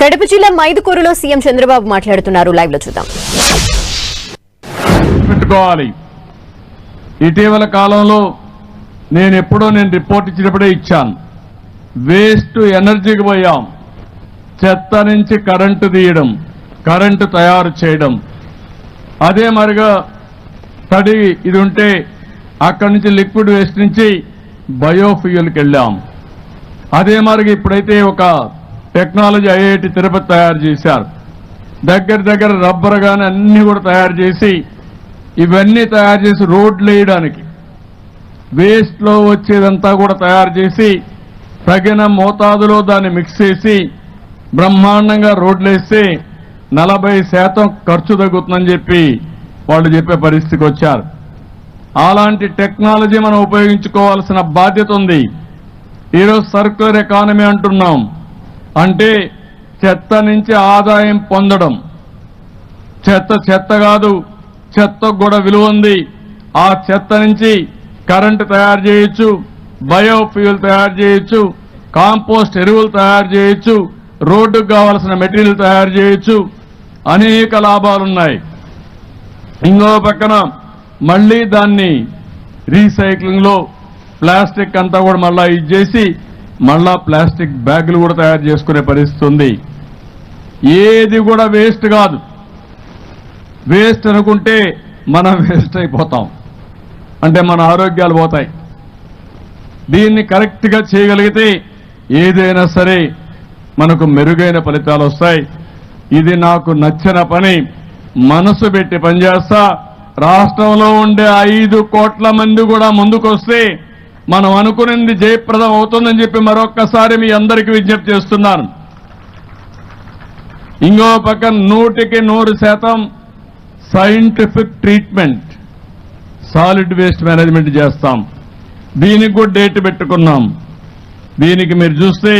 కడప జిల్లా మైదుకూరులో సీఎం చంద్రబాబు మాట్లాడుతున్నారు. లైవ్ లో చూద్దాం. పెట్టుకోవాలి. ఇటీవల కాలంలో నేను రిపోర్ట్ ఇచ్చినప్పుడే ఇచ్చాను. వేస్ట్ ఎనర్జీకి పోయాం. చెత్త నుంచి కరెంటు తీయడం, కరెంటు తయారు చేయడం. అదే మరిగా తడి ఇది ఉంటే అక్కడి నుంచి లిక్విడ్ వేస్ట్ నుంచి బయోఫ్యూయల్కి వెళ్ళాం. అదే మరిగా ఇప్పుడైతే ఒక టెక్నాలజీ ఐఐటి తిరుపతి తయారు చేశారు. దగ్గర రబ్బర్ కానీ అన్ని కూడా తయారు చేసి ఇవన్నీ తయారు చేసి రోడ్లు వేయడానికి వేస్ట్లో వచ్చేదంతా కూడా తయారు చేసి తగిన మోతాదులో దాన్ని మిక్స్ చేసి బ్రహ్మాండంగా రోడ్లు వేస్తే 40% ఖర్చు తగ్గుతుందని చెప్పి వాళ్ళు చెప్పే పరిస్థితికి వచ్చారు. అలాంటి టెక్నాలజీ మనం ఉపయోగించుకోవాల్సిన బాధ్యత ఉంది. ఈరోజు సర్క్యులర్ ఎకానమీ అంటున్నాం. అంటే చెత్త నుంచి ఆదాయం పొందడం. చెత్త కాదు, చెత్తకు కూడా విలువ ఉంది. ఆ చెత్త నుంచి కరెంటు తయారు చేయొచ్చు, బయోఫ్యూయల్ తయారు చేయొచ్చు, కాంపోస్ట్ ఎరువులు తయారు చేయొచ్చు, రోడ్డుకు కావాల్సిన మెటీరియల్ తయారు చేయొచ్చు. అనేక లాభాలున్నాయి. ఇంకో పక్కన మళ్లీ దాన్ని రీసైక్లింగ్ లో ప్లాస్టిక్ అంతా కూడా మళ్ళా ఇచ్చేసి మళ్ళా ప్లాస్టిక్ బ్యాగులు కూడా తయారు చేసుకునే పరిస్థితి ఉంది. ఏది కూడా వేస్ట్ కాదు. వేస్ట్ అనుకుంటే మనం వేస్ట్ అయిపోతాం, అంటే మన ఆరోగ్యాలు పోతాయి. దీన్ని కరెక్ట్ గా చేయగలిగితే ఏదైనా సరే మనకు మెరుగైన ఫలితాలు వస్తాయి. ఇది నాకు నచ్చిన పని. మనసు పెట్టి పనిచేస్తా. రాష్ట్రంలో ఉండే 5 కోట్ల మంది కూడా ముందుకొస్తే మనం అనుకున్నది జయప్రదం అవుతుందని చెప్పి మరొక్కసారి మీ అందరికీ విజ్ఞప్తి చేస్తున్నాను. ఇంకో పక్కన 100% scientific treatment, solid waste management చేస్తాం. దీనికి కూడా డేట్ పెట్టుకున్నాం. దీనికి మీరు చూస్తే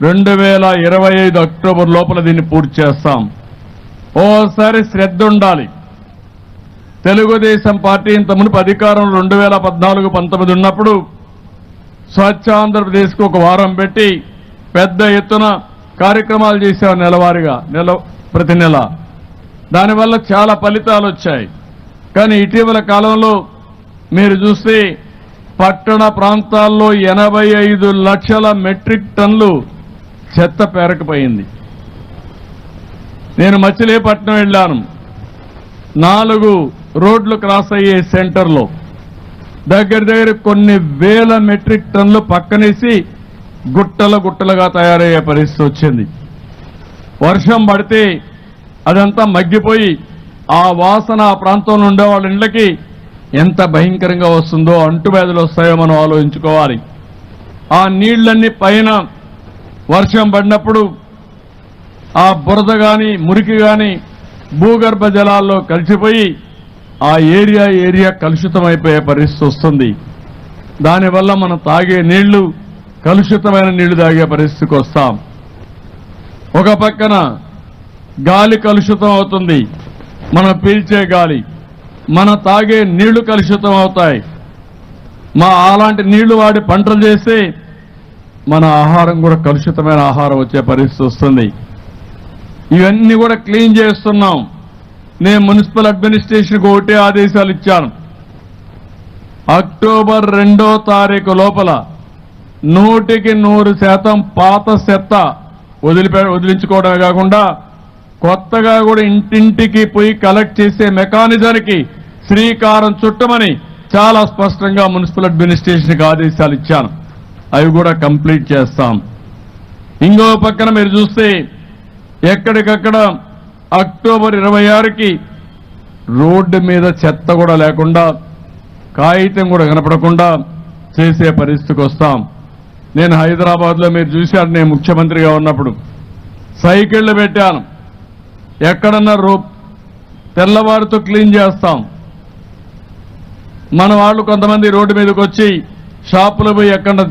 2025 అక్టోబర్ లోపల దీన్ని పూర్తి చేస్తాం. ఓసారి శ్రద్ధ ఉండాలి. తెలుగుదేశం పార్టీ ఇంత మునుపు అధికారంలో 2014-19 ఉన్నప్పుడు స్వచ్ఛ ఆంధ్రప్రదేశ్కు ఒక వారం పెట్టి పెద్ద ఎత్తున కార్యక్రమాలు చేశారు. నెలవారీగా ప్రతి నెల. దానివల్ల చాలా ఫలితాలు వచ్చాయి. కానీ ఇటీవల కాలంలో మీరు చూస్తే పట్టణ ప్రాంతాల్లో 85 లక్షల మెట్రిక్ టన్నులు చెత్త పేరకపోయింది. నేను మచిలీపట్నం వెళ్ళాను. 4 రోడ్లు క్రాస్ అయ్యే సెంటర్లో దగ్గర కొన్ని వేల మెట్రిక్ టన్నులు పక్కనేసి గుట్టలుగా తయారయ్యే పరిస్థితి వచ్చింది. వర్షం పడితే అదంతా మగ్గిపోయి ఆ వాసన ఆ ప్రాంతంలో ఉండే వాళ్ళ ఇళ్లకి ఎంత భయంకరంగా వస్తుందో, అంటువ్యాధులు వస్తాయో మనం ఆలోచించుకోవాలి. ఆ నీళ్లన్నీ పైన వర్షం పడినప్పుడు ఆ బురద గాని మురికి గాని భూగర్భ జలాల్లో కలిసిపోయి ఆ ఏరియా కలుషితమైపోయే పరిస్థితి వస్తుంది. దానివల్ల మనం తాగే నీళ్లు కలుషితమైన నీళ్లు తాగే పరిస్థితికి వస్తాం. ఒక పక్కన గాలి కలుషితం అవుతుంది, మనం పీల్చే గాలి. మన తాగే నీళ్లు కలుషితం అవుతాయి. అలాంటి నీళ్లు వాడి పంటలు చేస్తే మన ఆహారం కూడా కలుషితమైన ఆహారం వచ్చే పరిస్థితి వస్తుంది. ఇవన్నీ కూడా క్లీన్ చేస్తున్నాం. నేను మున్సిపల్ అడ్మినిస్ట్రేషన్కి ఒకటే ఆదేశాలు ఇచ్చాను. అక్టోబర్ 2వ తారీఖు లోపల 100% పాత చెత్త వదిలించుకోవడమే కాకుండా కొత్తగా కూడా ఇంటింటికి పోయి కలెక్ట్ చేసే మెకానిజానికి శ్రీకారం చుట్టమని చాలా స్పష్టంగా మున్సిపల్ అడ్మినిస్ట్రేషన్కి ఆదేశాలు ఇచ్చాను. అవి కూడా కంప్లీట్ చేస్తాం. ఇంకో పక్కన మీరు చూస్తే ఎక్కడికక్కడ అక్టోబర్ 26కి రోడ్డు మీద చెత్త కూడా లేకుండా, కాగితం కూడా కనపడకుండా చేసే పరిస్థితికి వస్తాం. నేను హైదరాబాద్లో మీరు చూశారు, నేను ముఖ్యమంత్రిగా ఉన్నప్పుడు సైకిళ్లు పెట్టాను. ఎక్కడన్నా తెల్లవారితో క్లీన్ చేస్తాం. మన వాళ్ళు కొంతమంది రోడ్డు మీదకి వచ్చి షాపులో పోయి ఎక్కడ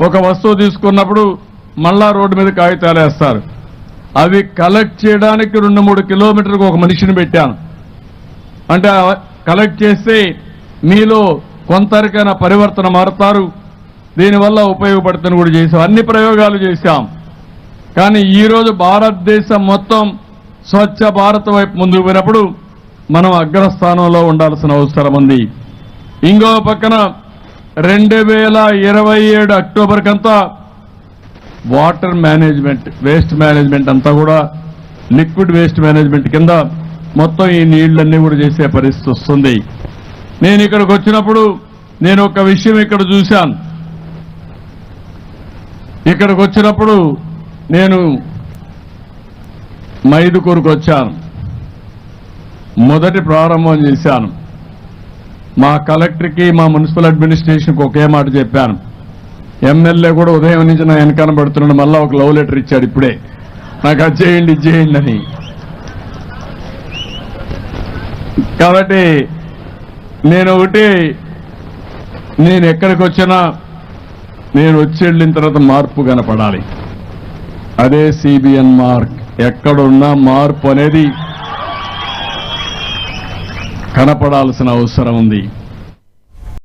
ఒక వస్తువు తీసుకున్నప్పుడు మళ్ళా రోడ్డు మీద కాగితాలు వేస్తారు. అవి కలెక్ట్ చేయడానికి 2-3 కిలోమీటర్లకు ఒక మనిషిని పెట్టాను. అంటే కలెక్ట్ చేస్తే మీలో కొంతరికైనా పరివర్తన మారుతారు. దీనివల్ల ఉపయోగపడుతుంది కూడా చేశాం. అన్ని ప్రయోగాలు చేశాం. కానీ ఈరోజు భారతదేశం మొత్తం స్వచ్ఛ భారత్ వైపు ముందుకు పోయినప్పుడు మనం అగ్రస్థానంలో ఉండాల్సిన అవసరం ఉంది. ఇంకో పక్కన 2027 అక్టోబర్ కంతా వాటర్ మేనేజ్మెంట్, వేస్ట్ మేనేజ్మెంట్ అంతా కూడా లిక్విడ్ వేస్ట్ మేనేజ్మెంట్ కింద మొత్తం ఈ నీళ్లన్నీ కూడా చేసే పరిస్థితి వస్తుంది. నేను ఇక్కడికి వచ్చినప్పుడు నేను ఒక విషయం ఇక్కడ చూశాను. ఇక్కడికి వచ్చినప్పుడు నేను మైదుకూరుకు వచ్చాను, మొదటి ప్రారంభం చేశాను. మా కలెక్టర్కి మా మున్సిపల్ అడ్మినిస్ట్రేషన్కి ఒకే మాట చెప్పాను. ఎమ్మెల్యే కూడా ఉదయం నుంచి నా వెనకాల పడుతున్నాడు, మళ్ళా ఒక లవ్ లెటర్ ఇచ్చాడు ఇప్పుడే, నాకు అది చేయండి ఇది చేయండి అని. కాబట్టి నేను ఎక్కడికి వచ్చినా నేను వచ్చి వెళ్ళిన తర్వాత మార్పు కనపడాలి. అదే సిబిఎన్ మార్క్. ఎక్కడున్నా మార్పు అనేది కనపడాల్సిన అవసరం ఉంది.